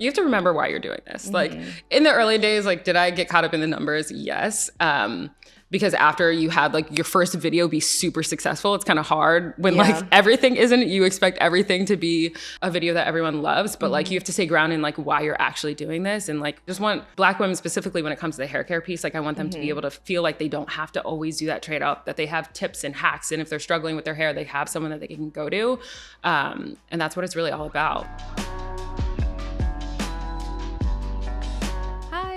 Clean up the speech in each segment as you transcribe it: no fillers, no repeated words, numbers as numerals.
You have to remember why you're doing this. Like in the early days, like, did I get caught up in the numbers? Yes. Because after you had like your first video be super successful, it's kind of hard when like everything isn't. You expect everything to be a video that everyone loves, but like you have to stay grounded in like why you're actually doing this. And like just want Black women specifically when it comes to the hair care piece, like I want them to be able to feel like they don't have to always do that trade up, that they have tips and hacks. And if they're struggling with their hair, they have someone that they can go to. And that's what it's really all about.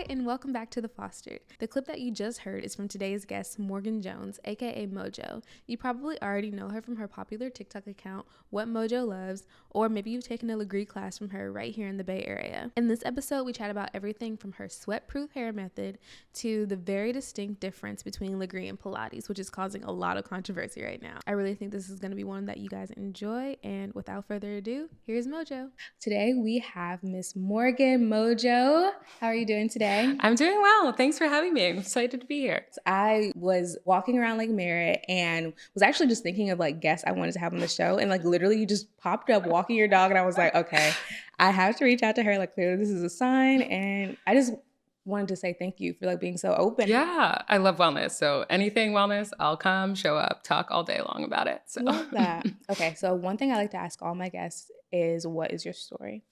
And welcome back to The Fostered. The clip that you just heard is from today's guest, Morgan Jones, aka Mojo. You probably already know her from her popular TikTok account, What Mojo Loves, or maybe you've taken a Lagree class from her right here in the Bay Area. In this episode, we chat about everything from her sweat-proof hair method to the very distinct difference between Lagree and Pilates, which is causing a lot of controversy right now. I really think this is going to be one that you guys enjoy, and without further ado, here's Mojo. Today we have Miss Morgan Mojo. How are you doing today? I'm doing well. Thanks for having me. I'm excited to be here. I was walking around Lake Merritt and was actually just thinking of like guests I wanted to have on the show. And like literally you just popped up walking your dog and I was like, okay, I have to reach out to her. Like clearly this is a sign. And I just wanted to say thank you for like being so open. Yeah, I love wellness. So anything wellness, I'll come, show up, talk all day long about it. So. Love that. Okay, so one thing I like to ask all my guests is, what is your story?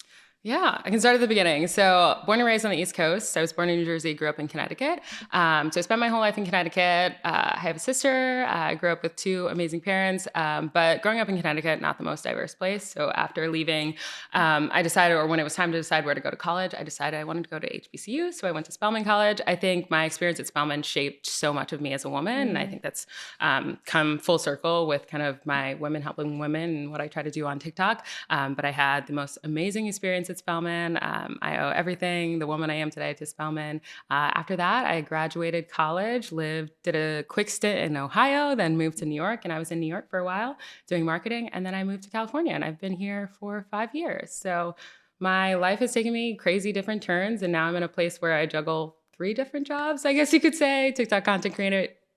Yeah, I can start at the beginning. So born and raised on the East Coast. I was born in New Jersey, grew up in Connecticut. So I spent my whole life in Connecticut. I have a sister. I grew up with two amazing parents. But growing up in Connecticut, not the most diverse place. So after leaving, I decided, or when it was time to decide where to go to college, I decided I wanted to go to HBCU. So I went to Spelman College. I think my experience at Spelman shaped so much of me as a woman. And I think that's come full circle with kind of my women helping women and what I try to do on TikTok. But I had the most amazing experience at Spelman. I owe everything, the woman I am today, to Spelman. After that, I graduated college, did a quick stint in Ohio, then moved to New York, and I was in New York for a while doing marketing, and then I moved to California, and I've been here for 5 years. So my life has taken me crazy different turns, and now I'm in a place where I juggle 3 different jobs, I guess you could say. TikTok content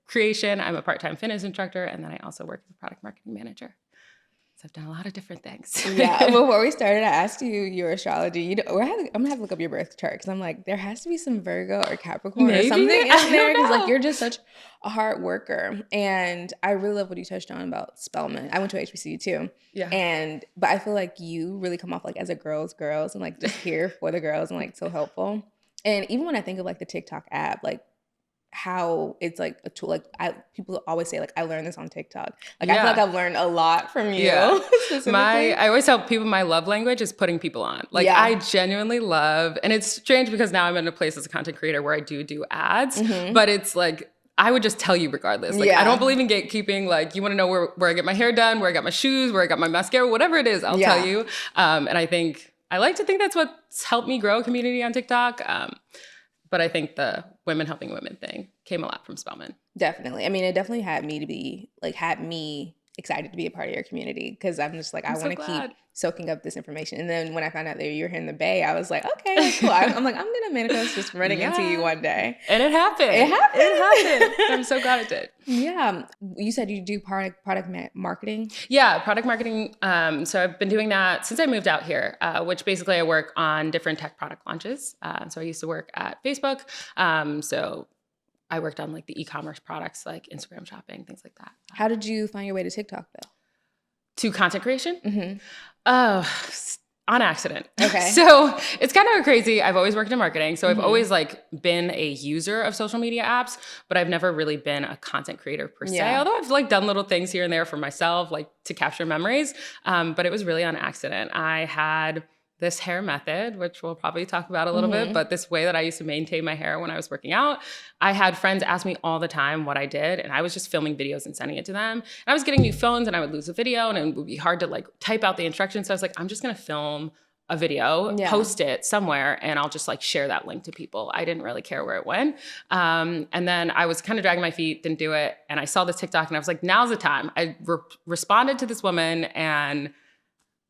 creation, I'm a part-time fitness instructor, and then I also work as a product marketing manager. I've done a lot of different things. Yeah. Before we started, I asked you your astrology. I'm going to have to look up your birth chart because I'm like, there has to be some Virgo or Capricorn or something in there because like you're just such a hard worker. And I really love what you touched on about Spelman. I went to HBCU too. Yeah. But I feel like you really come off like as a girls and like just here for the girls and like so helpful. And even when I think of like the TikTok app, like how it's like a tool, like people always say like I learned this on TikTok. Like I feel like I've learned a lot from you. Yeah. I always tell people my love language is putting people on. Like I genuinely love, and it's strange because now I'm in a place as a content creator where I do ads, but it's like I would just tell you regardless. Like I don't believe in gatekeeping. Like you want to know where I get my hair done, where I got my shoes, where I got my mascara, whatever it is, I'll tell you. And I like to think that's what's helped me grow a community on TikTok. But I think the women helping women thing came a lot from Spelman. Definitely. I mean, it definitely had me excited to be a part of your community because I'm just like, I want to keep soaking up this information. And then when I found out that you're here in the Bay, I was like, okay, that's cool. I'm like, I'm going to manifest just running into you one day. And it happened. I'm so glad it did. Yeah. You said you do product marketing? Yeah, product marketing. So I've been doing that since I moved out here, which basically I work on different tech product launches. So I used to work at Facebook. So I worked on like the e-commerce products like Instagram shopping, things like that. How did you find your way to TikTok though? To content creation? On accident. Okay. So it's kind of crazy. I've always worked in marketing. So I've always like been a user of social media apps, but I've never really been a content creator per se. Although I've like done little things here and there for myself, like to capture memories. But it was really on accident. I had this hair method, which we'll probably talk about a little bit, but this way that I used to maintain my hair when I was working out, I had friends ask me all the time what I did, and I was just filming videos and sending it to them. And I was getting new phones, and I would lose a video, and it would be hard to like type out the instructions. So I was like, I'm just gonna film a video, post it somewhere, and I'll just like share that link to people. I didn't really care where it went. And then I was kind of dragging my feet, didn't do it. And I saw this TikTok, and I was like, now's the time. I responded to this woman, and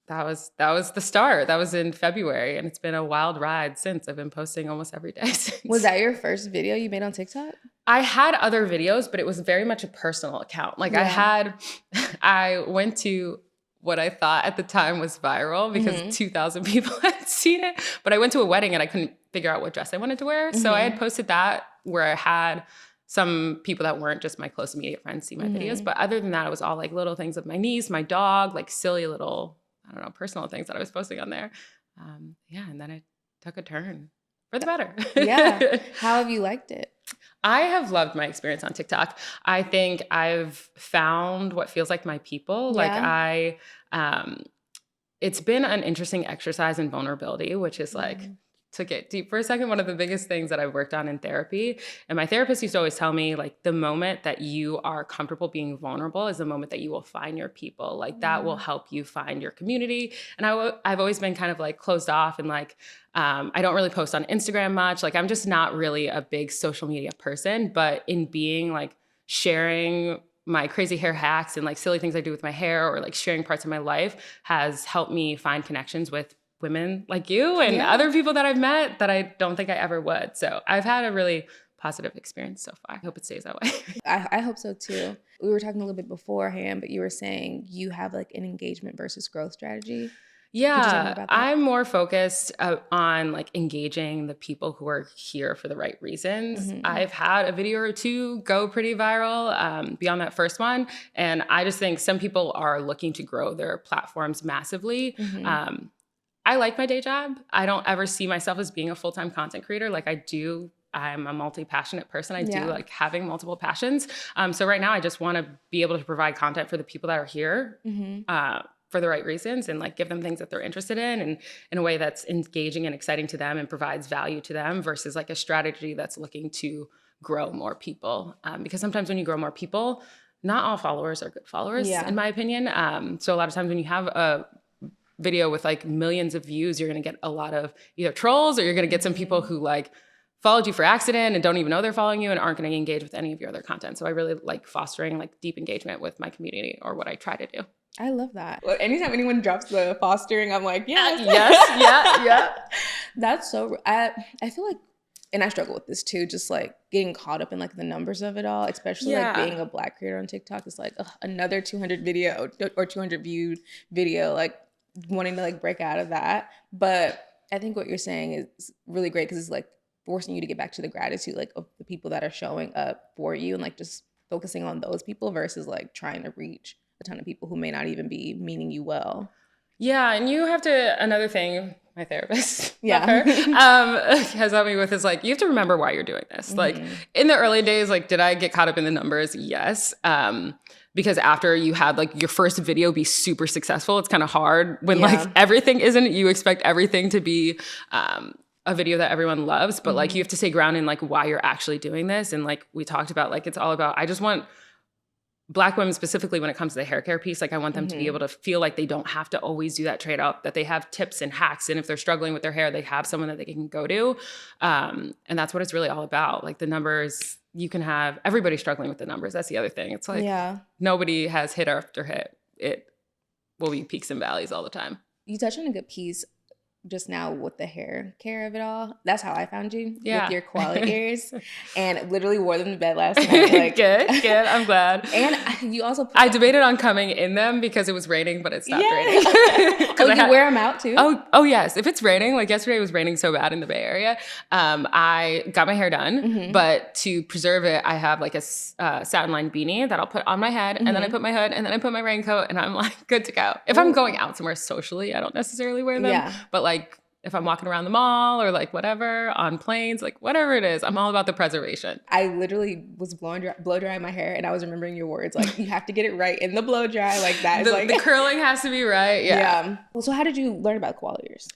that was the start. That was in February, and it's been a wild ride since. I've been posting almost every day since. Was that your first video you made on TikTok? I had other videos, but it was very much a personal account. Like I went to what I thought at the time was viral because 2,000 people had seen it. But I went to a wedding and I couldn't figure out what dress I wanted to wear. So I had posted that where I had some people that weren't just my close immediate friends see my videos. But other than that, it was all like little things of my niece, my dog, like silly little, I don't know, personal things that I was posting on there. And then it took a turn for the better. Yeah. How have you liked it? I have loved my experience on TikTok. I think I've found what feels like my people. Yeah. It's been an interesting exercise in vulnerability, which is like, to get deep for a second, one of the biggest things that I've worked on in therapy. And my therapist used to always tell me, like, the moment that you are comfortable being vulnerable is the moment that you will find your people. Like, that will help you find your community. And I've always been kind of like closed off and like, I don't really post on Instagram much. Like, I'm just not really a big social media person. But in being like sharing my crazy hair hacks and like silly things I do with my hair or like sharing parts of my life has helped me find connections with women like you and other people that I've met that I don't think I ever would. So I've had a really positive experience so far. I hope it stays that way. I hope so too. We were talking a little bit beforehand, but you were saying you have like an engagement versus growth strategy. Yeah, I'm more focused on like engaging the people who are here for the right reasons. I've had a video or two go pretty viral beyond that first one. And I just think some people are looking to grow their platforms massively. I like my day job. I don't ever see myself as being a full-time content creator. Like I'm a multi-passionate person. I do like having multiple passions. So right now I just want to be able to provide content for the people that are here for the right reasons and like give them things that they're interested in and in a way that's engaging and exciting to them and provides value to them versus like a strategy that's looking to grow more people. Because sometimes when you grow more people, not all followers are good followers, in my opinion. So a lot of times when you have a video with like millions of views, you're going to get a lot of either trolls or you're going to get some people who like followed you for accident and don't even know they're following you and aren't going to engage with any of your other content. So I really like fostering like deep engagement with my community or what I try to do. I love that. Well, anytime anyone drops the fostering, I'm like, yes. Yeah. That's so, I feel like, and I struggle with this too, just like getting caught up in like the numbers of it all, especially like being a Black creator on TikTok. It's like another 200 video or 200 viewed video, like wanting to like break out of that. But I think what you're saying is really great because it's like forcing you to get back to the gratitude like of the people that are showing up for you and like just focusing on those people versus like trying to reach a ton of people who may not even be meaning you well. Yeah, and you have to, another thing, my therapist, has helped me with is like, you have to remember why you're doing this. Like in the early days, like, did I get caught up in the numbers? Yes. Because after you had like your first video be super successful, it's kind of hard when like everything isn't, you expect everything to be a video that everyone loves, but like you have to stay grounded in like why you're actually doing this. And like we talked about, like, it's all about, I just want Black women specifically when it comes to the hair care piece, like I want them to be able to feel like they don't have to always do that trade-off, that they have tips and hacks. And if they're struggling with their hair, they have someone that they can go to. And that's what it's really all about. Like the numbers, you can have everybody struggling with the numbers. That's the other thing. It's like nobody has hit after hit. It will be peaks and valleys all the time. You touched on a good piece just now with the hair care of it all. That's how I found you with your koala ears, and literally wore them to bed last night. Like, good. I'm glad. And you also I debated on coming in them because it was raining, but it stopped raining. You wear them out too? Oh yes. If it's raining, like yesterday it was raining so bad in the Bay Area. I got my hair done, but to preserve it, I have like a satin lined beanie that I'll put on my head, and then I put my hood, and then I put my raincoat, and I'm like good to go. If I'm going out somewhere socially, I don't necessarily wear them, but like if I'm walking around the mall or like whatever on planes, like whatever it is, I'm all about the preservation. I literally was blow drying my hair, and I was remembering your words like you have to get it right in the blow dry, like that. The curling has to be right. Yeah. Well, so how did you learn about koala ears?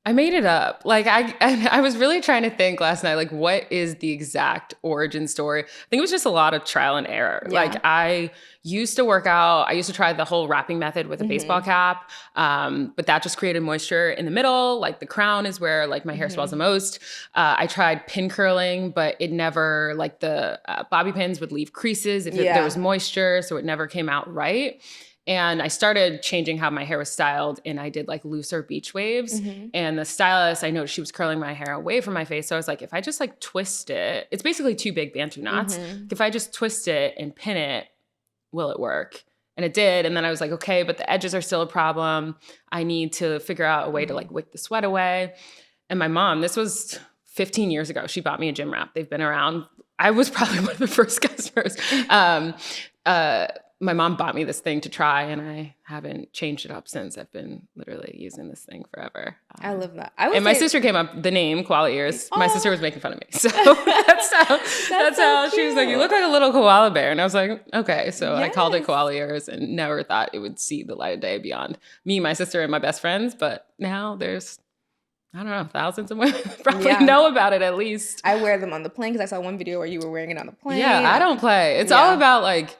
I made it up. Like I was really trying to think last night, like what is the exact origin story? I think it was just a lot of trial and error. Yeah. Like I used to work out. I used to try the whole wrapping method with a baseball cap. But that just created moisture in the middle. Like the crown is where like my hair swells the most. I tried pin curling, but it never, like the bobby pins would leave creases if there was moisture. So it never came out right. And I started changing how my hair was styled, and I did like looser beach waves. And the stylist, I noticed she was curling my hair away from my face. So I was like, if I just like twist it, it's basically two big Bantu knots. If I just twist it and pin it, will it work? And it did. And then I was like, okay, but the edges are still a problem. I need to figure out a way to like wick the sweat away. And my mom, this was 15 years ago, she bought me a gym wrap. They've been around. I was probably one of the first customers. My mom bought me this thing to try, and I haven't changed it up since. I've been literally using this thing forever. I love that. And my sister came up, the name Koala Ears. My sister was making fun of me. So that's how she was like, you look like a little koala bear. And I was like, okay. So I called it Koala Ears and never thought it would see the light of day beyond me, my sister, and my best friends. But now there's, I don't know, thousands of women probably know about it at least. I wear them on the plane because I saw one video where you were wearing it on the plane. Yeah, I don't play. It's all about like,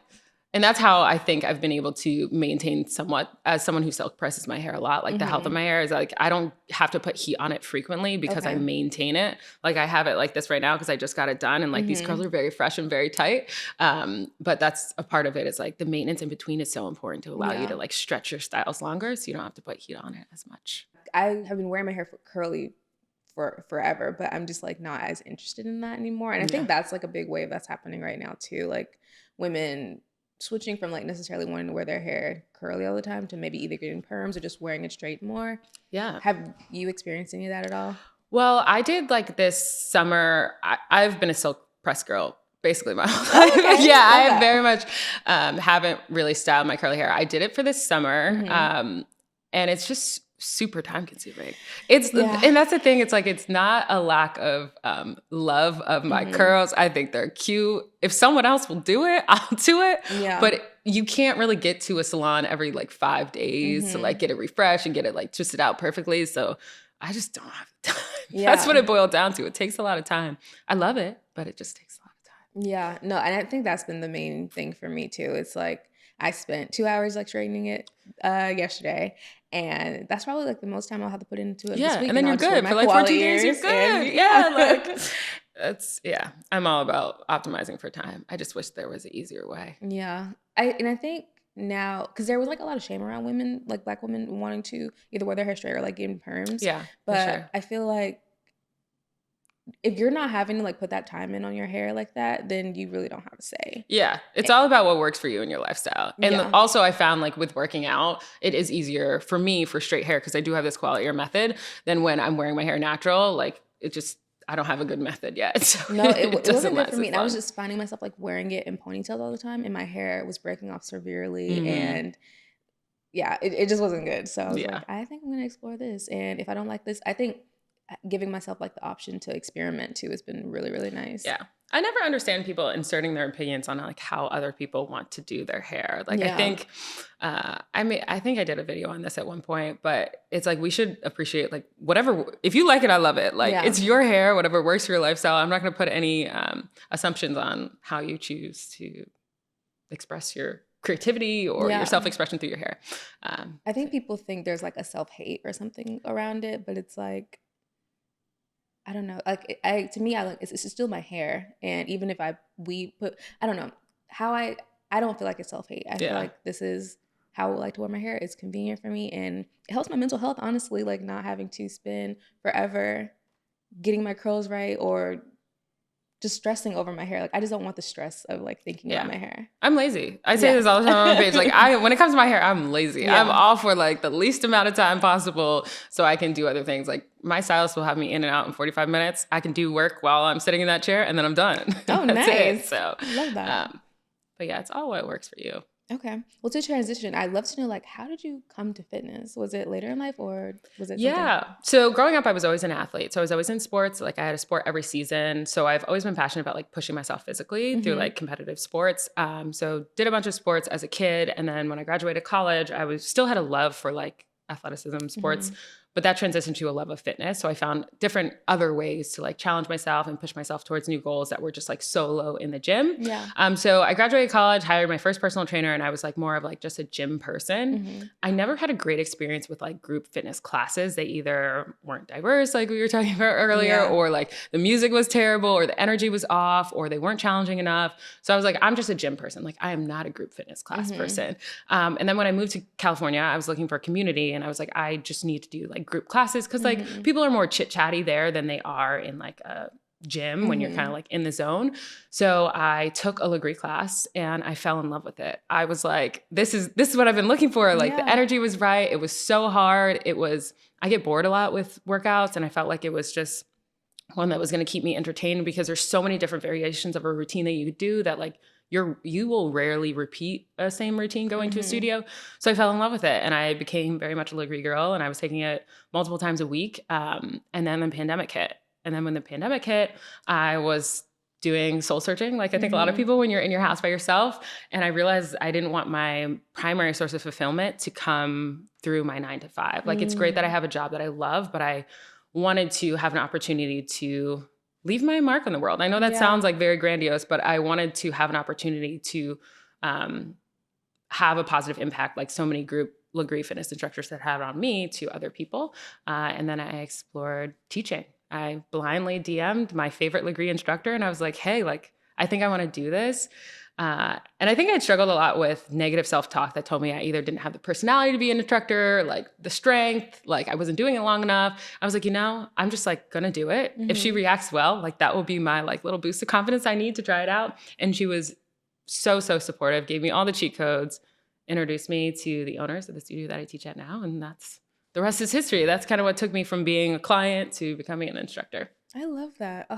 and that's how I think I've been able to maintain somewhat as someone who silk presses my hair a lot. Like the health of my hair is like, I don't have to put heat on it frequently because I maintain it. Like I have it like this right now because I just got it done. And like these curls are very fresh and very tight. But that's a part of it. It's like the maintenance in between is so important to allow you to like stretch your styles longer. So you don't have to put heat on it as much. I have been wearing my hair curly for forever, but I'm just like not as interested in that anymore. And I think that's like a big wave that's happening right now too. Like women switching from like necessarily wanting to wear their hair curly all the time to maybe either getting perms or just wearing it straight more. Yeah. Have you experienced any of that at all? Well, I did like this summer. I've been a silk press girl basically my whole life. Okay. Yeah, I have very much haven't really styled my curly hair. I did it for this summer. And it's just super time consuming. And that's the thing. It's like, it's not a lack of love of my curls. I think they're cute. If someone else will do it, I'll do it. Yeah. But you can't really get to a salon every like 5 days to like get it refreshed and get it like twisted out perfectly. So I just don't have the time. Yeah. That's what it boiled down to. It takes a lot of time. I love it, but it just takes a lot of time. Yeah. No, and I think that's been the main thing for me too. It's like, I spent 2 hours like straightening it yesterday, and that's probably like the most time I'll have to put into it this week. And then you're good for like 14 days. You're good. Like I'm all about optimizing for time. I just wish there was an easier way. Yeah, I think now because there was like a lot of shame around women, like Black women wanting to either wear their hair straight or like getting perms. Yeah, but sure. I feel like if you're not having to like put that time in on your hair like that, then you really don't have a say. Yeah. It's all about what works for you and your lifestyle. And also I found like with working out, it is easier for me for straight hair because I do have this koala ear method than when I'm wearing my hair natural. Like it just, I don't have a good method yet. So no, it wasn't good for me. And I was just finding myself like wearing it in ponytails all the time and my hair was breaking off severely and yeah, it just wasn't good. So I was like, I think I'm going to explore this. And if I don't like this, I think giving myself like the option to experiment too has been really, really nice. Yeah. I never understand people inserting their opinions on like how other people want to do their hair. Like I think, I think I did a video on this at one point, but it's like, we should appreciate like whatever, if you like it, I love it. Like it's your hair, whatever works for your lifestyle. I'm not going to put any assumptions on how you choose to express your creativity or your self-expression through your hair. I think people think there's like a self-hate or something around it, but it's like, I don't know. Like to me, it's still my hair, and even if I don't know how I don't feel like it's self-hate. I feel like this is how I like to wear my hair. It's convenient for me, and it helps my mental health. Honestly, like not having to spend forever getting my curls right or just stressing over my hair. Like I just don't want the stress of like thinking about my hair. I'm lazy. I say this all the time on my page. Like when it comes to my hair, I'm lazy. I'm all for like the least amount of time possible so I can do other things. Like my stylist will have me in and out in 45 minutes. I can do work while I'm sitting in that chair and then I'm done. Oh, That's nice. it. So I love that. But yeah, it's all what works for you. Okay. Well, to transition, I'd love to know, like, how did you come to fitness? Was it later in life or was it something? So growing up, I was always an athlete. So I was always in sports. Like I had a sport every season. So I've always been passionate about like pushing myself physically through like competitive sports. So did a bunch of sports as a kid. And then when I graduated college, I still had a love for like athleticism, sports. But that transitioned to a love of fitness. So I found different other ways to like challenge myself and push myself towards new goals that were just like solo in the gym. Yeah. So I graduated college, hired my first personal trainer, and I was like more of like just a gym person. I never had a great experience with like group fitness classes. They either weren't diverse, like we were talking about earlier, or like the music was terrible or the energy was off or they weren't challenging enough. So I was like, I'm just a gym person. Like I am not a group fitness class person. And then when I moved to California, I was looking for a community and I was like, I just need to do like group classes because like people are more chit chatty there than they are in like a gym when you're kind of like in the zone. So I took a Lagree class and I fell in love with it. I was like, this is what I've been looking for. Like the energy was right. It was so hard. I get bored a lot with workouts, and I felt like it was just one that was going to keep me entertained because there's so many different variations of a routine that you could do that like you will rarely repeat a same routine going to a studio. So I fell in love with it, and I became very much a Lagree girl, and I was taking it multiple times a week. And then the pandemic hit. And then when the pandemic hit, I was doing soul searching, like I think a lot of people when you're in your house by yourself. And I realized I didn't want my primary source of fulfillment to come through my 9 to 5. Like it's great that I have a job that I love, but I wanted to have an opportunity to leave my mark on the world. I know that sounds like very grandiose, but I wanted to have an opportunity to have a positive impact, like so many group Lagree fitness instructors that had on me, to other people. And then I explored teaching. I blindly DM'd my favorite Lagree instructor, and I was like, hey, like, I think I want to do this. And I think I'd struggled a lot with negative self-talk that told me I either didn't have the personality to be an instructor, like the strength, like I wasn't doing it long enough. I was like, I'm just like gonna do it. If she reacts well, like that will be my like little boost of confidence I need to try it out. And she was so supportive, gave me all the cheat codes, introduced me to the owners of the studio that I teach at now. And the rest is history. That's kind of what took me from being a client to becoming an instructor. I love that.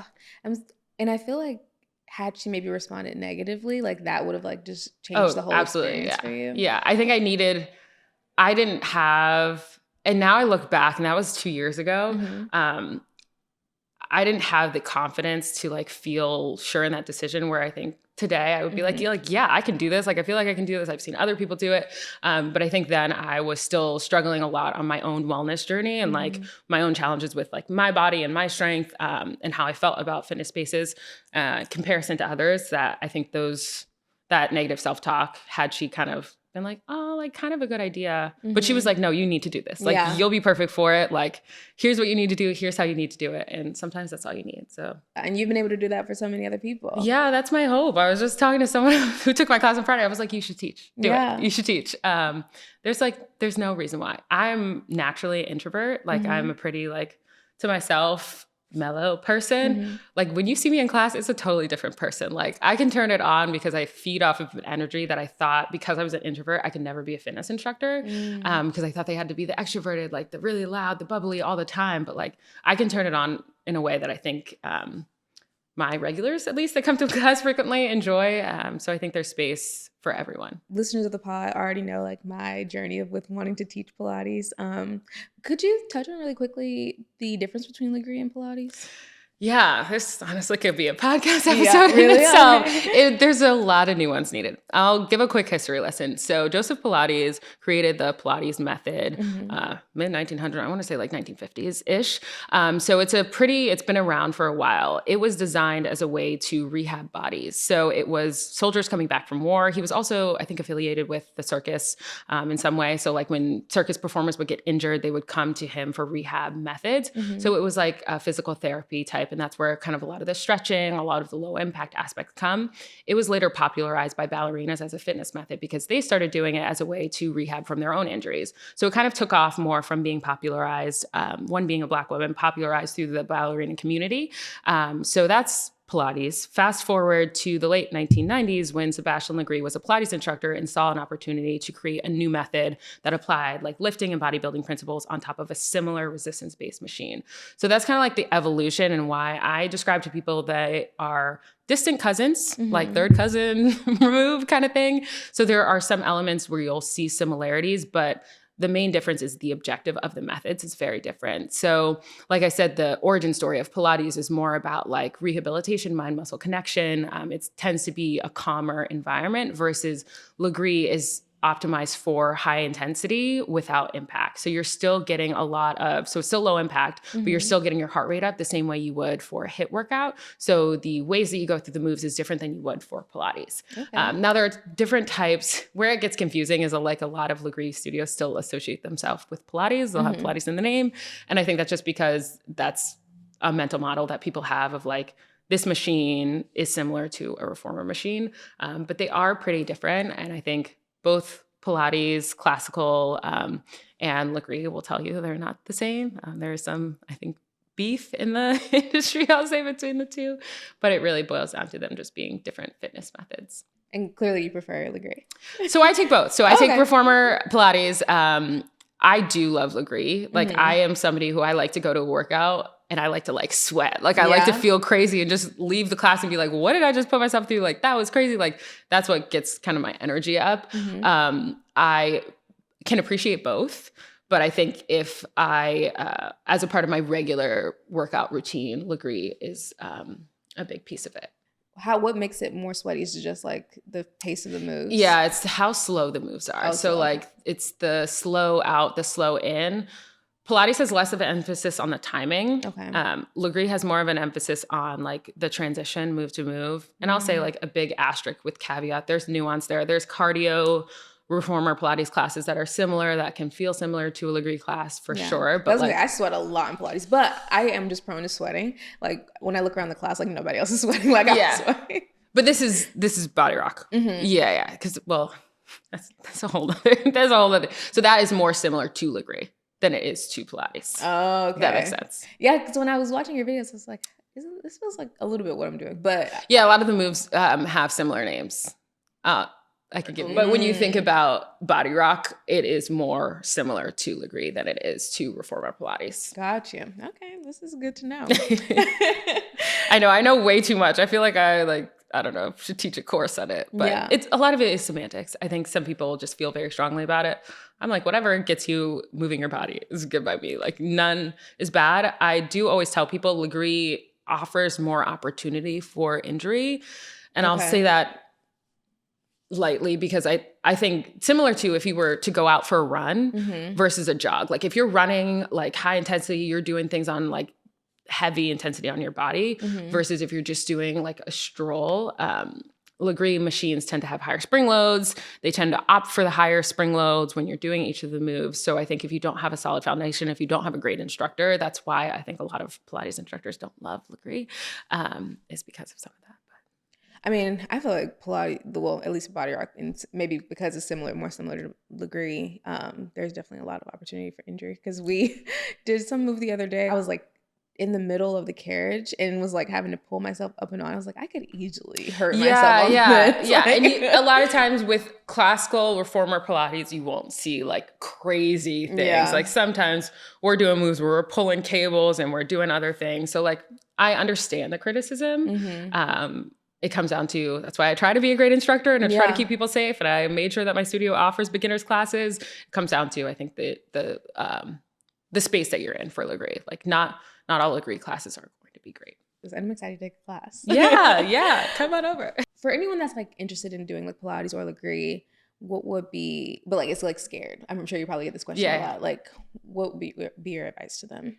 And I feel like had she maybe responded negatively, like that would have like just changed the whole experience for you. Yeah. I think I didn't have, and now I look back, and that was 2 years ago. I didn't have the confidence to like feel sure in that decision, where I think today I would be like, yeah, I can do this. Like, I feel like I can do this. I've seen other people do it. But I think then I was still struggling a lot on my own wellness journey and like my own challenges with like my body and my strength, and how I felt about fitness spaces, comparison to others, that I think that negative self-talk, had she kind of been like, oh, like kind of a good idea. But she was like, no, you need to do this. Like, you'll be perfect for it. Like, here's what you need to do. Here's how you need to do it. And sometimes that's all you need. So, and you've been able to do that for so many other people. Yeah, that's my hope. I was just talking to someone who took my class on Friday. I was like, you should teach. Do it. You should teach. There's no reason why. I'm naturally an introvert. Like I'm a pretty like to myself, mellow person. Like when you see me in class, it's a totally different person. Like I can turn it on because I feed off of an energy that I thought, because I was an introvert, I could never be a fitness instructor. Because I thought they had to be the extroverted, like the really loud, the bubbly all the time. But like I can turn it on in a way that I think my regulars, at least that come to class frequently, enjoy. So I think there's space for everyone. Listeners of the pod already know like my journey with wanting to teach Pilates. Could you touch on really quickly the difference between Lagree and Pilates? Yeah, this honestly could be a podcast episode in itself. There's a lot of nuance needed. I'll give a quick history lesson. So Joseph Pilates created the Pilates method, mid-1900s, I want to say like 1950s-ish. So it's been around for a while. It was designed as a way to rehab bodies. So it was soldiers coming back from war. He was also, I think, affiliated with the circus in some way. So like when circus performers would get injured, they would come to him for rehab methods. So it was like a physical therapy type. And that's where kind of a lot of the stretching, a lot of the low impact aspects come. It was later popularized by ballerinas as a fitness method because they started doing it as a way to rehab from their own injuries. So it kind of took off more from being popularized, one being a Black woman, popularized through the ballerina community. So that's Pilates. Fast forward to the late 1990s when Sebastian Lagree was a Pilates instructor and saw an opportunity to create a new method that applied like lifting and bodybuilding principles on top of a similar resistance-based machine. So that's kind of like the evolution and why I describe to people they are distant cousins, like third cousin removed kind of thing. So there are some elements where you'll see similarities, but the main difference is the objective of the methods is very different. So like I said, the origin story of Pilates is more about like rehabilitation, mind-muscle connection. It tends to be a calmer environment versus Lagree is optimized for high intensity without impact. So you're still getting so it's still low impact, but you're still getting your heart rate up the same way you would for a HIIT workout. So the ways that you go through the moves is different than you would for Pilates. Now there are different types. Where it gets confusing is a lot of Lagree studios still associate themselves with Pilates. They'll have Pilates in the name. And I think that's just because that's a mental model that people have of like, this machine is similar to a reformer machine, but they are pretty different. And I think both Pilates, classical, and Lagree will tell you they're not the same. There are some, I think, beef in the industry, I'll say, between the two. But it really boils down to them just being different fitness methods. And clearly you prefer Lagree. So I take both. So I take Reformer Pilates. I do love Lagree. Like I am somebody who I like to go to a workout and I like to like sweat. Like I like to feel crazy and just leave the class and be like, what did I just put myself through? Like that was crazy. Like that's what gets kind of my energy up. I can appreciate both. But I think if I, as a part of my regular workout routine, Lagree is a big piece of it. What makes it more sweaty? Is it just like the pace of the moves? Yeah, it's how slow the moves are. So like it's the slow out, the slow in. Pilates has less of an emphasis on the timing. Okay. Lagree has more of an emphasis on like the transition, move to move. And I'll say like a big asterisk with caveat. There's nuance there. There's cardio Reformer Pilates classes that are similar, that can feel similar to a Lagree class for sure. But like, I sweat a lot in Pilates, but I am just prone to sweating. Like when I look around the class, like nobody else is sweating like I'm sweating. But this is body rock. Yeah. Because that's a whole other. So that is more similar to Lagree than it is to Pilates. Oh, okay. That makes sense. Yeah, because when I was watching your videos, I was like, this feels like a little bit what I'm doing. But yeah, a lot of the moves have similar names. I could give, but when you think about body rock, it is more similar to Lagree than it is to Reformer Pilates. Gotcha. Okay, this is good to know. I know way too much. I feel like I don't know, should teach a course on it. But it's a lot of it is semantics. I think some people just feel very strongly about it. I'm like, whatever gets you moving your body is good by me. Like none is bad. I do always tell people Lagree offers more opportunity for injury. And I'll say that lightly because I think similar to if you were to go out for a run versus a jog. Like if you're running like high intensity, you're doing things on like heavy intensity on your body versus if you're just doing like a stroll. Lagree machines tend to have higher spring loads. They tend to opt for the higher spring loads when you're doing each of the moves. So I think if you don't have a solid foundation, if you don't have a great instructor, that's why I think a lot of Pilates instructors don't love Lagree, is because of some of that. I mean, I feel like Pilates, well, at least body rock, and maybe because it's more similar to Lagree, there's definitely a lot of opportunity for injury. Because we did some move the other day. I was like in the middle of the carriage and was like having to pull myself up and on. I was like, I could easily hurt myself. Yeah. Like, And a lot of times with classical Reformer Pilates, you won't see like crazy things. Yeah. Like sometimes we're doing moves where we're pulling cables and we're doing other things. So like I understand the criticism. It comes down to, that's why I try to be a great instructor and I try to keep people safe. And I made sure that my studio offers beginners classes. It comes down to, I think, the space that you're in for Lagree. Like not all Lagree classes are going to be great. I'm excited to take a class. Yeah. Come on over. For anyone that's like interested in doing like Pilates or Lagree, what would be, but like it's like scared. I'm sure you probably get this question a lot. Like what would be your advice to them?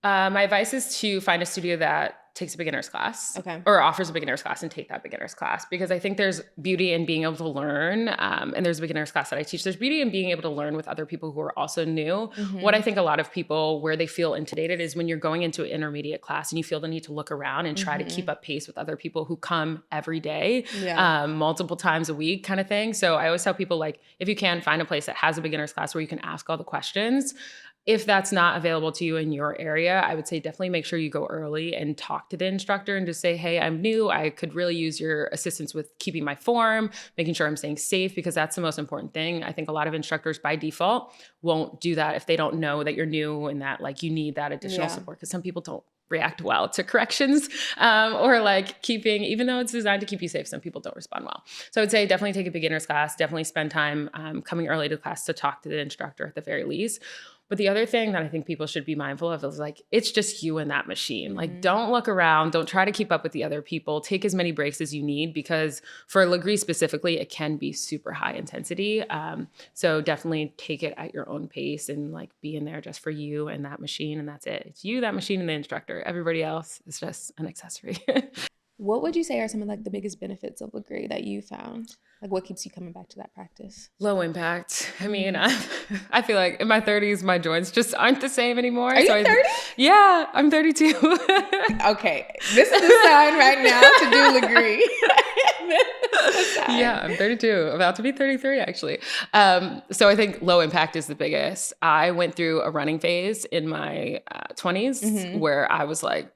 My advice is to find a studio that takes a beginner's class or offers a beginner's class and take that beginner's class, because I think there's beauty in being able to learn. And there's a beginner's class that I teach. There's beauty in being able to learn with other people who are also new. What I think a lot of people where they feel intimidated is when you're going into an intermediate class and you feel the need to look around and try to keep up pace with other people who come every day, multiple times a week kind of thing. So I always tell people, like, if you can find a place that has a beginner's class where you can ask all the questions. If that's not available to you in your area, I would say definitely make sure you go early and talk to the instructor and just say, hey, I'm new. I could really use your assistance with keeping my form, making sure I'm staying safe, because that's the most important thing. I think a lot of instructors by default won't do that if they don't know that you're new and that like you need that additional support, because some people don't react well to corrections or like keeping, even though it's designed to keep you safe, some people don't respond well. So I would say definitely take a beginner's class, definitely spend time coming early to class to talk to the instructor at the very least. But the other thing that I think people should be mindful of is like, it's just you and that machine. Like, don't look around. Don't try to keep up with the other people. Take as many breaks as you need, because for Lagree specifically, it can be super high intensity. So definitely take it at your own pace and like be in there just for you and that machine. And that's it. It's you, that machine, and the instructor. Everybody else is just an accessory. What would you say are some of like the biggest benefits of Lagree that you found? Like what keeps you coming back to that practice? Low impact. I mean, I feel like in my 30s, my joints just aren't the same anymore. Are you 30? Yeah, I'm 32. Okay, this is the sign right now to do Lagree. Yeah, I'm 32, about to be 33 actually. So I think low impact is the biggest. I went through a running phase in my 20s where I was like,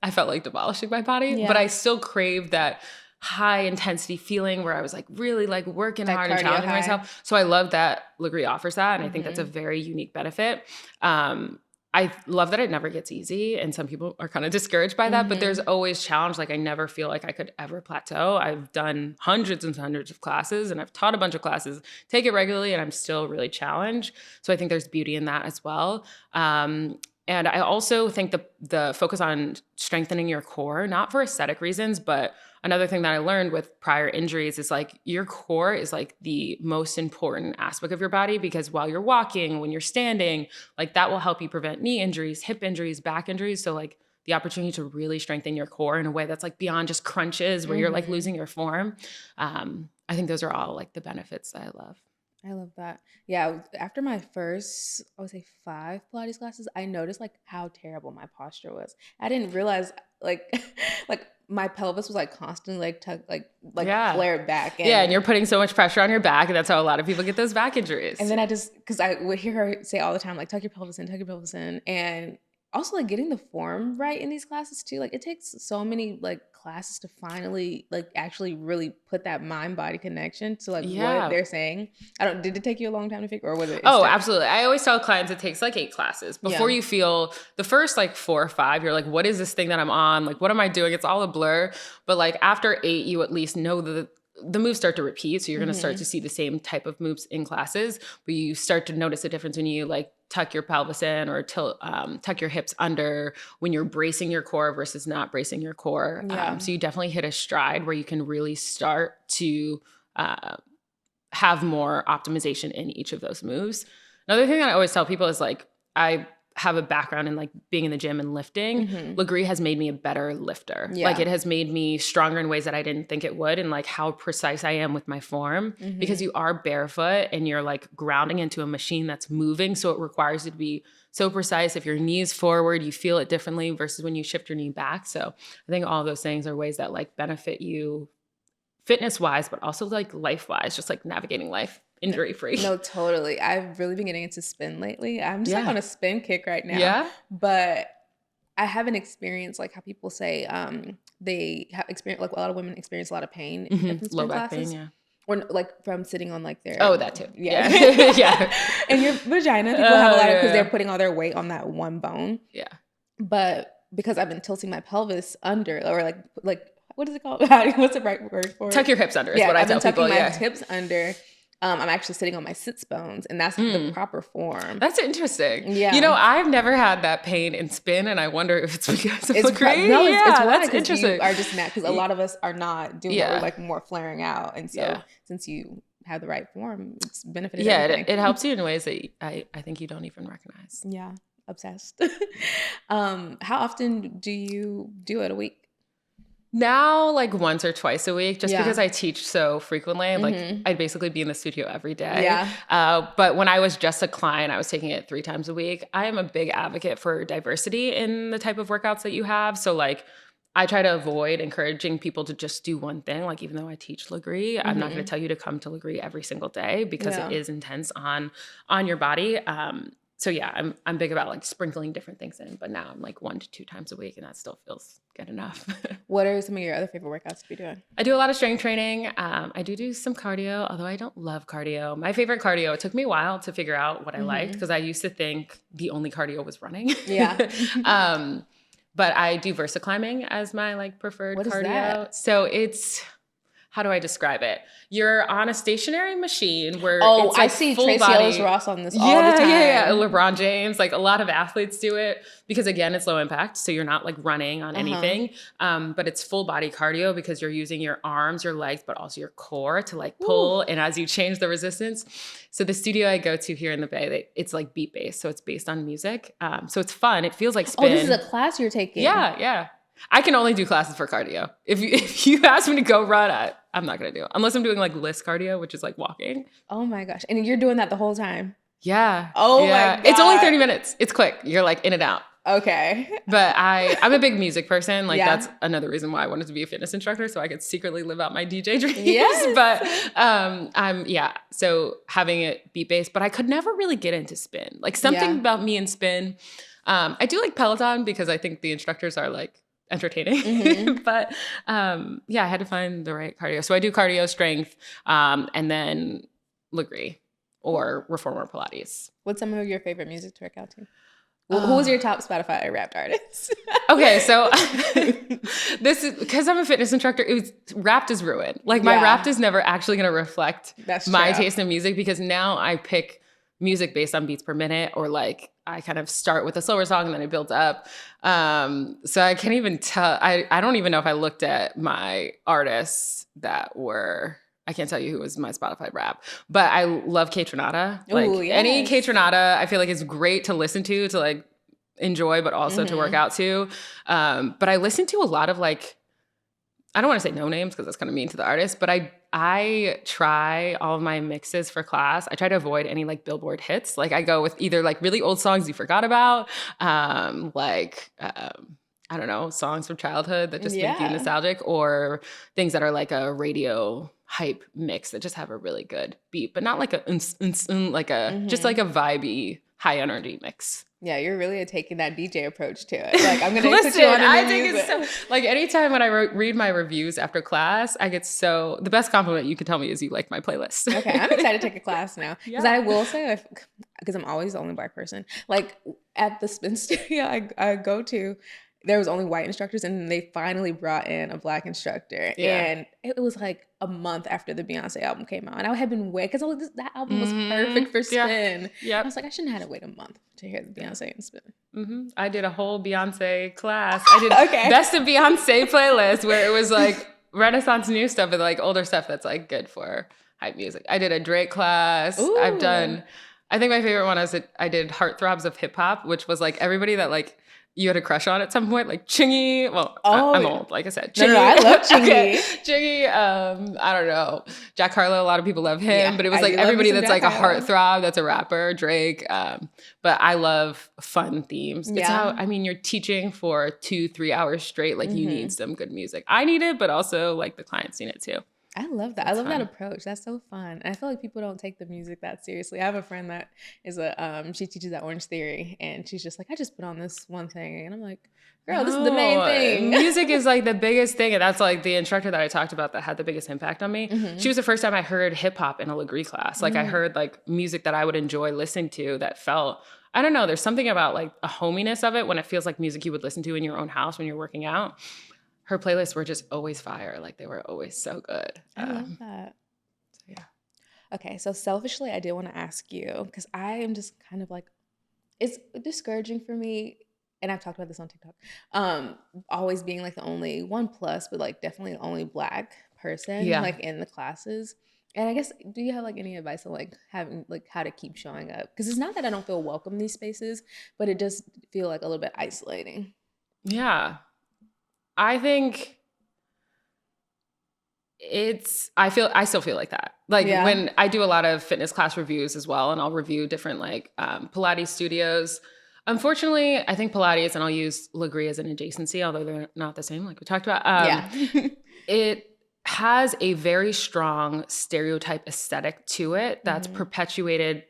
I felt like demolishing my body, but I still craved that high intensity feeling where I was like really like working hard and challenging myself. So I love that Lagree offers that. And I think that's a very unique benefit. I love that it never gets easy. And some people are kind of discouraged by that, but there's always challenge. Like I never feel like I could ever plateau. I've done hundreds and hundreds of classes and I've taught a bunch of classes, take it regularly, and I'm still really challenged. So I think there's beauty in that as well. And I also think the focus on strengthening your core, not for aesthetic reasons, but another thing that I learned with prior injuries is like your core is like the most important aspect of your body, because while you're walking, when you're standing, like that will help you prevent knee injuries, hip injuries, back injuries. So like the opportunity to really strengthen your core in a way that's like beyond just crunches where you're like losing your form. I think those are all like the benefits that I love. I love that. Yeah, after my first, I would say 5 Pilates classes, I noticed like how terrible my posture was. I didn't realize like like my pelvis was like constantly like tucked like flared back. And you're putting so much pressure on your back, and that's how a lot of people get those back injuries. And then because I would hear her say all the time, like tuck your pelvis in, and also like getting the form right in these classes too. Like it takes so many like classes to finally like actually really put that mind body connection to like what they're saying. Did it take you a long time to figure, or was it? Oh, absolutely. I always tell clients it takes like 8 classes before you feel the first like 4 or 5. You're like, what is this thing that I'm on? Like, what am I doing? It's all a blur. But like after 8, you at least know the moves start to repeat. So you're going to start to see the same type of moves in classes, but you start to notice a difference when you like tuck your pelvis in or tuck your hips under, when you're bracing your core versus not bracing your core. So you definitely hit a stride where you can really start to have more optimization in each of those moves. Another thing that I always tell people is like, I have a background in like being in the gym and lifting. Lagree has made me a better lifter. Like it has made me stronger in ways that I didn't think it would, and like how precise I am with my form, because you are barefoot and you're like grounding into a machine that's moving. So it requires you to be so precise. If your knee's forward, you feel it differently versus when you shift your knee back. So I think all those things are ways that like benefit you fitness wise, but also like life wise, just like navigating life injury free. No, totally. I've really been getting into spin lately. I'm just like on a spin kick right now. But I haven't experienced like how people say they have experienced, like a lot of women experience a lot of pain in spin low back classes. pain, or like from sitting on like their that too. And your vagina, people have a lot of, because they're putting all their weight on that one bone. But because I've been tilting my pelvis under, or like what is it called? What's the right word for it? Tuck your hips under is what I tell people. I've been tucking my hips under. I'm actually sitting on my sits bones, and that's the proper form. That's interesting. Yeah. You know, I've never had that pain in spin, and I wonder if it's because of Lagree. No, it's why, that's interesting. You are just mad, because a lot of us are not doing it. We're like more flaring out. And so since you have the right form, it's benefited everything. It helps you in ways that I think you don't even recognize. Yeah, obsessed. How often do you do it a week? Now, like once or twice a week, just because I teach so frequently. Like I'd basically be in the studio every day. But when I was just a client, I was taking it 3 times a week. I am a big advocate for diversity in the type of workouts that you have. So like I try to avoid encouraging people to just do one thing. Like even though I teach Lagree, I'm not going to tell you to come to Lagree every single day, because it is intense on your body. So yeah, I'm big about like sprinkling different things in, but now I'm like 1 to 2 times a week, and that still feels good enough. What are some of your other favorite workouts to be doing? I do a lot of strength training. I do some cardio, although I don't love cardio. My favorite cardio, it took me a while to figure out what I liked, because I used to think the only cardio was running. But I do Versa climbing as my like preferred cardio. What is that? So it's, how do I describe it? You're on a stationary machine where it's like I see Tracy Ellis Ross on this all the time. LeBron James, like a lot of athletes do it, because again, it's low impact. So you're not like running on anything, but it's full body cardio, because you're using your arms, your legs, but also your core to like pull. And as you change the resistance. So the studio I go to here in the Bay, it's like beat based. So it's based on music. So it's fun. It feels like spin. Oh, this is a class you're taking. Yeah. I can only do classes for cardio. If you ask me to go run, I'm not going to do it. Unless I'm doing like list cardio, which is like walking. Oh my gosh. And you're doing that the whole time? Yeah. Oh yeah. my God. It's only 30 minutes. It's quick. You're like in and out. Okay. But I'm a big music person. Like Yeah. that's another reason why I wanted to be a fitness instructor, so I could secretly live out my DJ dreams. Yes. But so having it beat based, but I could never really get into spin. Like something about me and spin. I do like Peloton because I think the instructors are like entertaining. But I had to find the right cardio. So I do cardio, strength, and then Lagree or reformer Pilates. What's some of your favorite music to work out to? Who was your top Spotify rapped artist? Okay, so this is because I'm a fitness instructor. Wrapped is ruined. Like my Wrapped is never actually going to reflect my taste in music because now I pick music based on beats per minute, or like I kind of start with a slower song and then I build up. So I can't even tell. I don't even know if I looked at my artists that were. I can't tell you who was my Spotify rap, but I love Kaytranada. Like any Kaytranada, I feel like is great to listen to like enjoy, but also to work out to. But I listen to a lot of like, I don't want to say no names because that's kind of mean to the artist, but I try all of my mixes for class. I try to avoid any like Billboard hits. Like I go with either like really old songs you forgot about, I don't know, songs from childhood that just make you nostalgic, or things that are like a radio hype mix that just have a really good beat, but not like just like a vibey, high energy mix. Yeah, you're really taking that DJ approach to it. Like I'm gonna put you on I think it's so like anytime when I read my reviews after class, I get the best compliment you can tell me is you like my playlist. Okay, I'm excited to take a class now because I will say, because I'm always the only Black person. Like at the spin studio I go to, there was only white instructors, and they finally brought in a Black instructor. Yeah. And it was like a month after the Beyonce album came out. And I had been waiting because that album was perfect for spin. Yeah. I was like, I shouldn't have had to wait a month to hear the Beyonce and spin. I did a whole Beyonce class. I did best of Beyonce playlist where it was like Renaissance new stuff and like older stuff that's like good for hype music. I did a Drake class. Ooh. I think my favorite one was I did Heartthrobs of Hip Hop, which was like everybody that like you had a crush on at some point, like Chingy. Well, I'm old, like I said. Chingy. No, I love Chingy. Okay. Chingy, I don't know. Jack Harlow, a lot of people love him, but it was like everybody that's like a heartthrob, that's a rapper, Drake. But I love fun themes. It's how, you're teaching for 2-3 hours straight. Like you need some good music. I need it, but also like the clients need it too. I love that. I love that approach. That's so fun. And I feel like people don't take the music that seriously. I have a friend that is she teaches at Orange Theory, and she's just like, I just put on this one thing. And I'm like, girl, this is the main thing. Music is like the biggest thing. And that's like the instructor that I talked about that had the biggest impact on me. She was the first time I heard hip hop in a Lagree class. Like I heard like music that I would enjoy listening to that felt, I don't know, there's something about like a hominess of it when it feels like music you would listen to in your own house when you're working out. Her playlists were just always fire. Like they were always so good. I love that. So yeah. Okay. So selfishly, I did want to ask you, because I am just kind of like, it's discouraging for me. And I've talked about this on TikTok. Always being like the only one plus, but like definitely the only Black person like in the classes. And I guess, do you have like any advice on like having like how to keep showing up? Because it's not that I don't feel welcome in these spaces, but it does feel like a little bit isolating. Yeah. I think I still feel like that. Like when I do a lot of fitness class reviews as well, and I'll review different like Pilates studios. Unfortunately, I think Pilates, and I'll use Lagree as an adjacency, although they're not the same, like we talked about. It has a very strong stereotype aesthetic to it that's perpetuated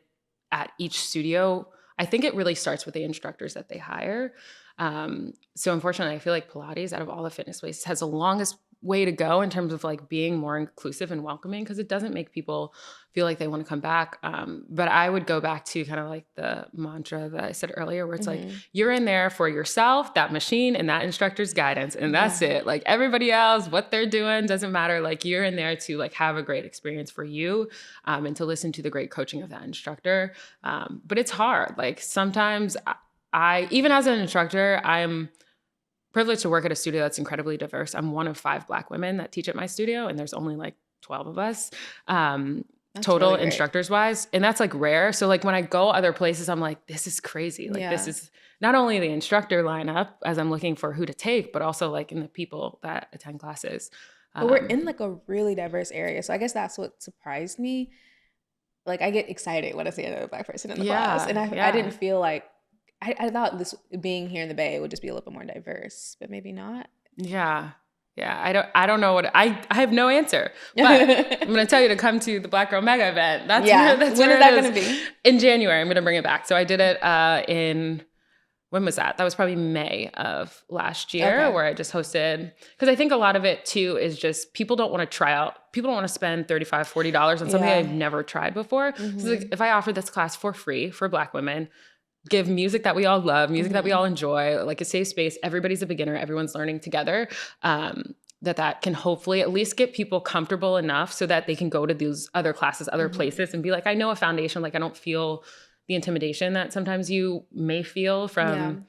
at each studio. I think it really starts with the instructors that they hire. So unfortunately, I feel like Pilates, out of all the fitness places, has the longest way to go in terms of like being more inclusive and welcoming, because it doesn't make people feel like they want to come back. But I would go back to kind of like the mantra that I said earlier, where it's like, you're in there for yourself, that machine, and that instructor's guidance. And that's it. Like everybody else, what they're doing doesn't matter. Like you're in there to like have a great experience for you, and to listen to the great coaching of that instructor. But it's hard. Like sometimes even as an instructor, I'm privileged to work at a studio that's incredibly diverse. I'm one of 5 Black women that teach at my studio, and there's only like 12 of us. total really great. instructors wise. And that's like rare. So like when I go other places, I'm like, this is crazy. Like this is not only the instructor lineup as I'm looking for who to take, but also like in the people that attend classes. But we're in like a really diverse area. So I guess that's what surprised me. Like I get excited when I see another Black person in the class. And I didn't feel like, I thought this being here in the Bay would just be a little bit more diverse, but maybe not. Yeah. Yeah. I don't know what I have no answer, but I'm going to tell you to come to the Black Girl Mega event. That's when is that going to be? In January. I'm going to bring it back. So I did it when was that? That was probably May of last year where I just hosted. Because I think a lot of it too is just people don't want to try out. People don't want to spend $35, $40 on something they've never tried before. Mm-hmm. So like, if I offer this class for free for Black women, give music that we all love, music that we all enjoy, like a safe space. Everybody's a beginner. Everyone's learning together. That can hopefully at least get people comfortable enough so that they can go to these other classes, other places and be like, I know a foundation. Like I don't feel the intimidation that sometimes you may feel from,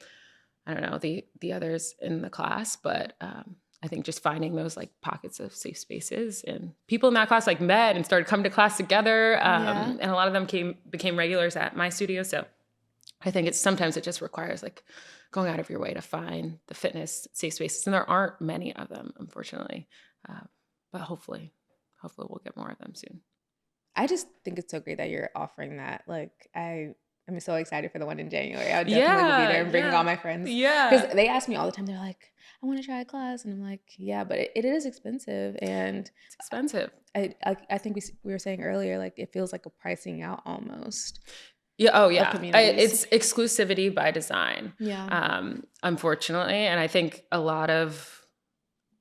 I don't know, the others in the class. But I think just finding those like pockets of safe spaces, and people in that class like met and started coming to class together. And a lot of them became regulars at my studio. So I think sometimes it just requires like going out of your way to find the fitness safe spaces. And there aren't many of them, unfortunately. But hopefully we'll get more of them soon. I just think it's so great that you're offering that. Like I'm so excited for the one in January. I would definitely will be there and bringing all my friends. Yeah. Because they ask me all the time, they're like, I want to try a class. And I'm like, yeah, but it is expensive. And it's expensive. I think we were saying earlier, like it feels like a pricing out almost. Yeah. Oh, yeah. It's exclusivity by design. Yeah. Unfortunately, and I think a lot of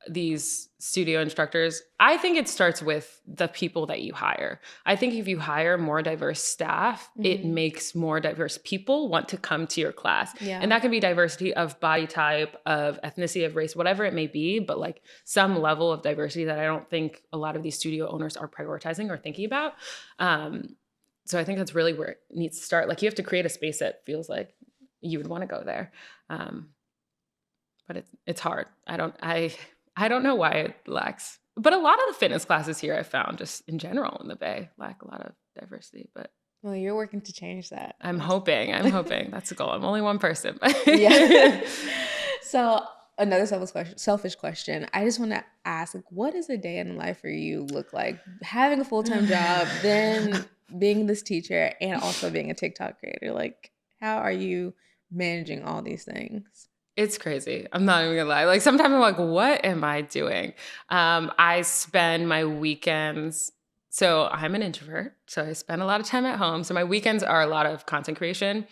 these studio instructors, I think it starts with the people that you hire. I think if you hire more diverse staff, it makes more diverse people want to come to your class. Yeah. And that can be diversity of body type, of ethnicity, of race, whatever it may be, but like some level of diversity that I don't think a lot of these studio owners are prioritizing or thinking about. So I think that's really where it needs to start. Like you have to create a space that feels like you would want to go there. But it's hard. I don't know why it lacks. But a lot of the fitness classes here I found just in general in the Bay lack a lot of diversity. But well, you're working to change that. I'm hoping. That's the goal. I'm only one person. Yeah. So another selfish question. I just want to ask, like, what does a day in life for you look like? Having a full-time job, then being this teacher, and also being a TikTok creator. Like, how are you managing all these things? It's crazy. I'm not even gonna lie. Like sometimes I'm like, what am I doing? I spend my weekends. So I'm an introvert. So I spend a lot of time at home. So my weekends are a lot of content creation.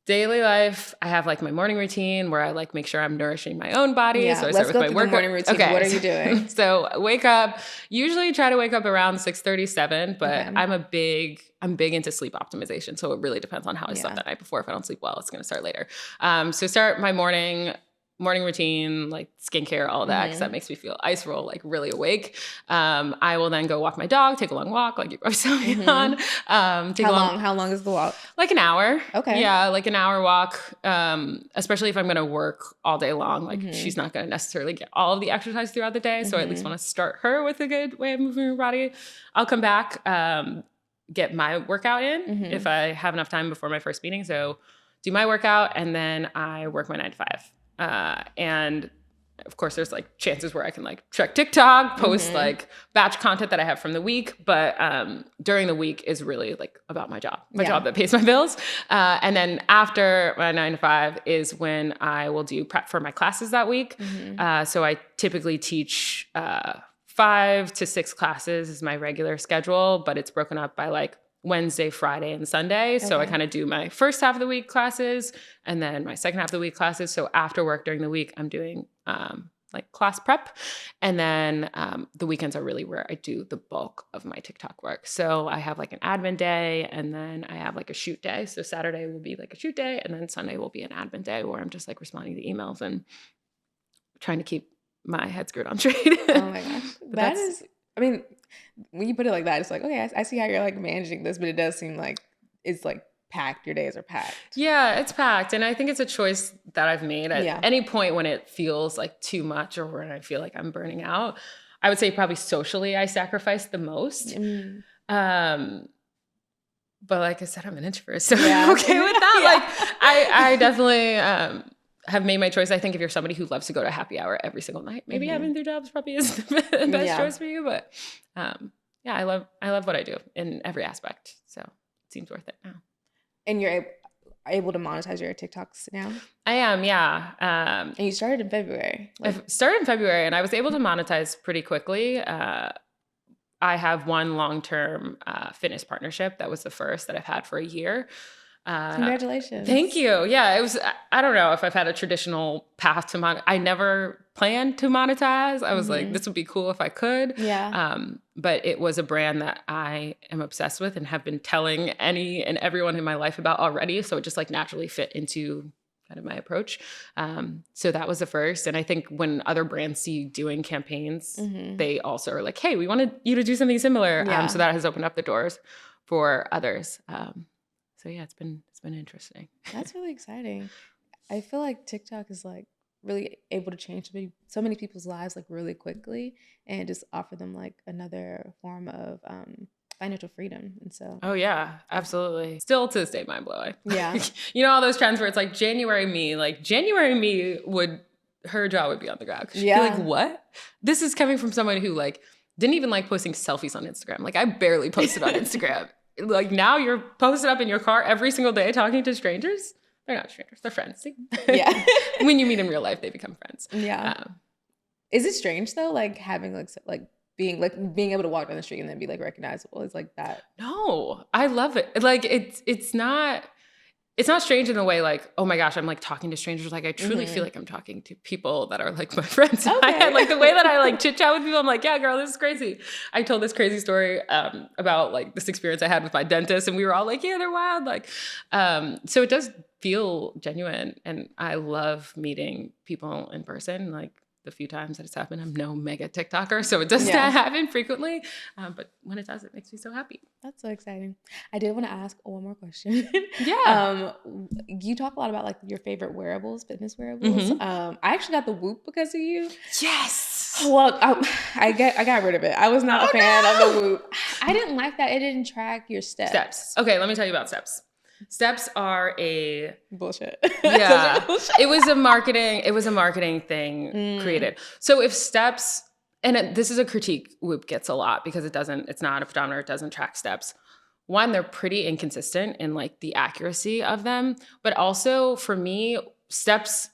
Daily life, I have like my morning routine where I like make sure I'm nourishing my own body. Yeah, so I let's start go with through my the morning routine. Okay. What are you doing? So wake up, usually try to wake up around 6:37, but I'm big into sleep optimization. So it really depends on how I slept that night before. If I don't sleep well, it's going to start later. So start my morning routine, like skincare, all that, because that makes me feel ice roll, like really awake. I will then go walk my dog, take a long walk, like you probably saw me on. How long is the walk? Like an hour. Okay. Yeah, like an hour walk, especially if I'm going to work all day long. Like she's not going to necessarily get all of the exercise throughout the day. So I at least want to start her with a good way of moving her body. I'll come back, get my workout in if I have enough time before my first meeting. So do my workout, and then I work my 9 to 5. And of course there's like chances where I can like check TikTok, post like batch content that I have from the week. But during the week is really like about my job that pays my bills. And then after my 9 to 5 is when I will do prep for my classes that week. So I typically teach 5 to 6 classes is my regular schedule, but it's broken up by like Wednesday, Friday, and Sunday. So I kind of do my first half of the week classes and then my second half of the week classes. So after work during the week, I'm doing like class prep. And then the weekends are really where I do the bulk of my TikTok work. So I have like an admin day, and then I have like a shoot day. So Saturday will be like a shoot day, and then Sunday will be an admin day where I'm just like responding to emails and trying to keep my head screwed on straight. Oh my gosh. I mean, when you put it like that, it's like, okay, I see how you're like managing this, but it does seem like it's like packed. Your days are packed. Yeah, it's packed. And I think it's a choice that I've made at any point when it feels like too much or when I feel like I'm burning out. I would say probably socially I sacrifice the most. But like I said, I'm an introvert, so Yeah. I'm okay with that. Yeah. Like I definitely have made my choice. I think if you're somebody who loves to go to happy hour every single night, maybe having 2 jobs probably is the best Yeah. choice for you. But yeah, I love what I do in every aspect. So it seems worth it now. And you're able to monetize your TikToks now? I am, yeah. And you started in February. I started in February, and I was able to monetize pretty quickly. I have one long-term fitness partnership. That was the first that I've had for a year. Congratulations. Thank you. Yeah, it was, I don't know if I've had a traditional path to monetize. I never planned to monetize. I was like, this would be cool if I could. Yeah. But it was a brand that I am obsessed with and have been telling any and everyone in my life about already. So it just like naturally fit into kind of my approach. So that was the first. And I think when other brands see you doing campaigns, they also are like, hey, we wanted you to do something similar. Yeah. So that has opened up the doors for others. So yeah, it's been interesting. That's really exciting. I feel like TikTok is like really able to change so many people's lives like really quickly and just offer them like another form of financial freedom. And so Oh yeah, absolutely. Still to this day, mind blowing. Yeah. You know, all those trends where it's like January me would, her jaw would be on the ground. She'd be like, what? This is coming from someone who like didn't even like posting selfies on Instagram. Like I barely posted on Instagram. Like now you're posted up in your car every single day talking to strangers. They're not strangers, they're friends. See? Yeah. When you meet in real life, they become friends. Yeah. Is it strange though, like having like being able to walk down the street and then be like recognizable? Is like that? No, I love it. Like it's not strange in the way like, oh my gosh, I'm like talking to strangers. Like I truly feel like I'm talking to people that are like my friends. In my head. Like the way that I like chit chat with people, I'm like, yeah, girl, this is crazy. I told this crazy story about like this experience I had with my dentist, and we were all like, yeah, they're wild. Like, so it does feel genuine, and I love meeting people in person. Like the few times that it's happened, I'm no mega TikToker, so it does not happen frequently. But when it does, it makes me so happy. That's so exciting. I did want to ask one more question. Yeah. You talk a lot about like your favorite wearables, fitness wearables. I actually got the Whoop because of you. Yes. Well, I got rid of it. I was not a fan of the Whoop. I didn't like that. It didn't track your steps. Okay, let me tell you about steps. Steps are a bullshit. Yeah. It was a marketing thing created. So if steps, and this is a critique Whoop gets a lot because it's not a pedometer, it doesn't track steps. One, they're pretty inconsistent in like the accuracy of them, but also for me,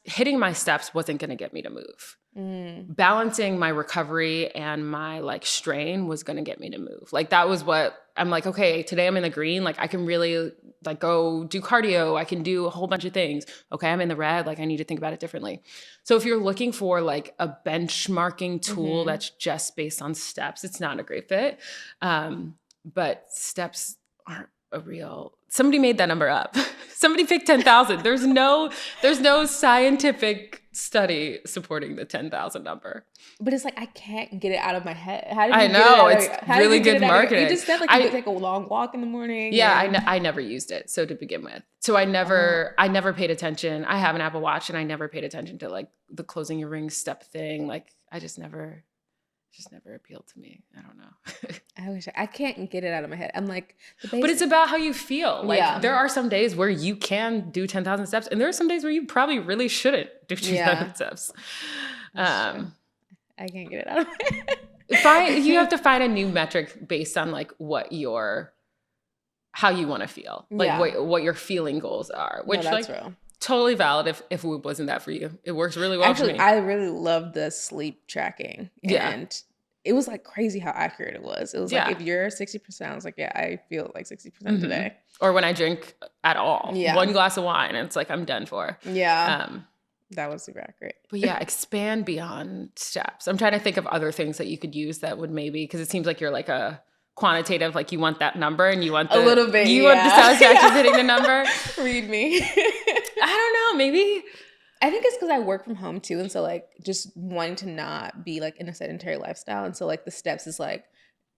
hitting my steps wasn't going to get me to move. Balancing my recovery and my like strain was going to get me to move. Like that was what I'm like, okay, today I'm in the green. Like I can really like go do cardio. I can do a whole bunch of things. Okay, I'm in the red. Like I need to think about it differently. So if you're looking for like a benchmarking tool that's just based on steps, it's not a great fit. But steps aren't a real, somebody made that number up. Somebody picked 10,000. There's no scientific study supporting the 10,000 number. But it's like I can't get it out of my head. How did I you know, get it it's really good marketing. You just said like you could take a long walk in the morning. Yeah, I never used it. So to begin with, so I never paid attention. I have an Apple Watch and I never paid attention to like the closing your ring step thing. Like I just never appealed to me. I don't know. I can't get it out of my head. I'm like, but it's about how you feel. Like there are some days where you can do 10,000 steps, and there are some days where you probably really shouldn't do 10,000 steps. I can't get it out of my head. You have to find a new metric based on like how you want to feel, like what your feeling goals are. Which that's like real. Totally valid if Whoop wasn't that for you. It works really well for me. I really love the sleep tracking. And it was like crazy how accurate it was. It was like if you're 60%, I was like, yeah, I feel like 60% today. Or when I drink at all. Yeah. One glass of wine and it's like I'm done for. Yeah. That was super accurate. But yeah, expand beyond steps. I'm trying to think of other things that you could use that would maybe, because it seems like you're like a quantitative, like you want that number and you want a little bit. You want the satisfaction of hitting the number. Read me. I don't know, maybe. I think it's because I work from home too. And so like just wanting to not be like in a sedentary lifestyle. And so like the steps is like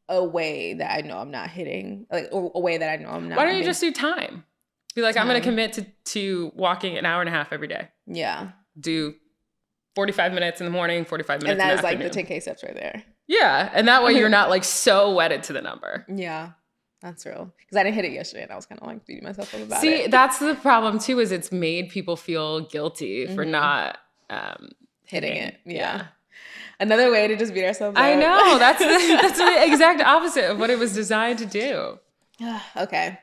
a way that I know I'm not hitting, like or a way that I know I'm not. Why don't you just do time? Be like, I'm going to commit to walking an hour and a half every day. Yeah. Do 45 minutes in the morning, 45 minutes in the afternoon. And that is like the 10K steps right there. Yeah. And that way you're not like so wedded to the number. Yeah. That's real. Because I didn't hit it yesterday and I was kind of like beating myself up about See, it. that's the problem too, is it's made people feel guilty for not Hitting it. Yeah. Another way to just beat ourselves up. I know. That's the exact opposite of what it was designed to do. Okay.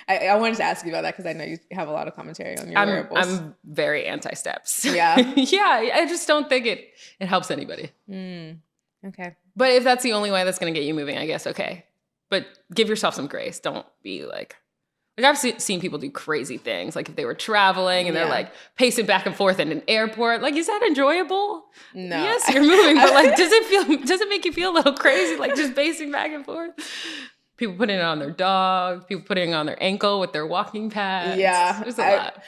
I wanted to ask you about that because I know you have a lot of commentary on your wearables. I'm very anti-steps. Yeah. Yeah. I just don't think it helps anybody. Okay. But if that's the only way that's going to get you moving, I guess, okay. But give yourself some grace. Don't be like I've seen people do crazy things. Like if they were traveling and they're like pacing back and forth in an airport, like, is that enjoyable? No. Yes, you're moving, but like, does it make you feel a little crazy? Like just pacing back and forth? People putting it on their dog, people putting it on their ankle with their walking pads. Yeah. There's a lot.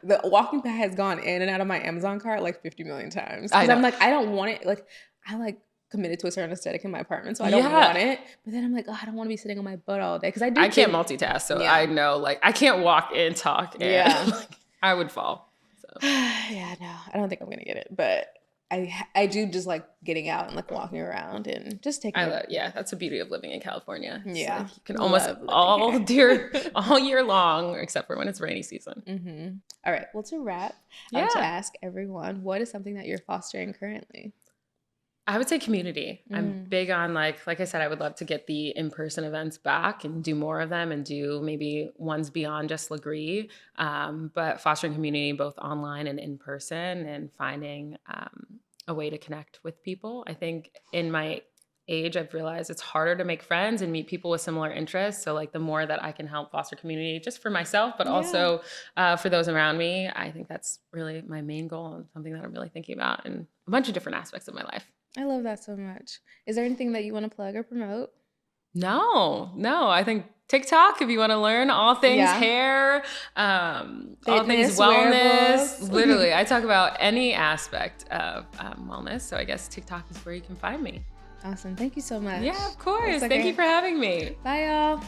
The walking pad has gone in and out of my Amazon cart like 50 million times. I Because know. I'm like, I don't want it. Like, I like committed to a certain aesthetic in my apartment, so I don't want it. But then I'm like, oh, I don't want to be sitting on my butt all day. Because I can't multitask, so I know, like, I can't walk and talk. And like, I would fall. So. Yeah, no, I don't think I'm going to get it. But I do just like getting out and like walking around and just taking that's the beauty of living in California. Yeah. Like you can almost all year long, except for when it's rainy season. All right, well, to wrap, I want to ask everyone, what is something that you're fostering currently? I would say community. I'm big on like I said, I would love to get the in-person events back and do more of them and do maybe ones beyond just Lagree, but fostering community both online and in person and finding a way to connect with people. I think in my age, I've realized it's harder to make friends and meet people with similar interests. So like the more that I can help foster community just for myself, but also for those around me, I think that's really my main goal and something that I'm really thinking about in a bunch of different aspects of my life. I love that so much. Is there anything that you want to plug or promote? No. I think TikTok, if you want to learn all things hair, all things wellness. Wearables. Literally, I talk about any aspect of wellness. So I guess TikTok is where you can find me. Awesome. Thank you so much. Yeah, of course. Thank you for having me. Bye, y'all.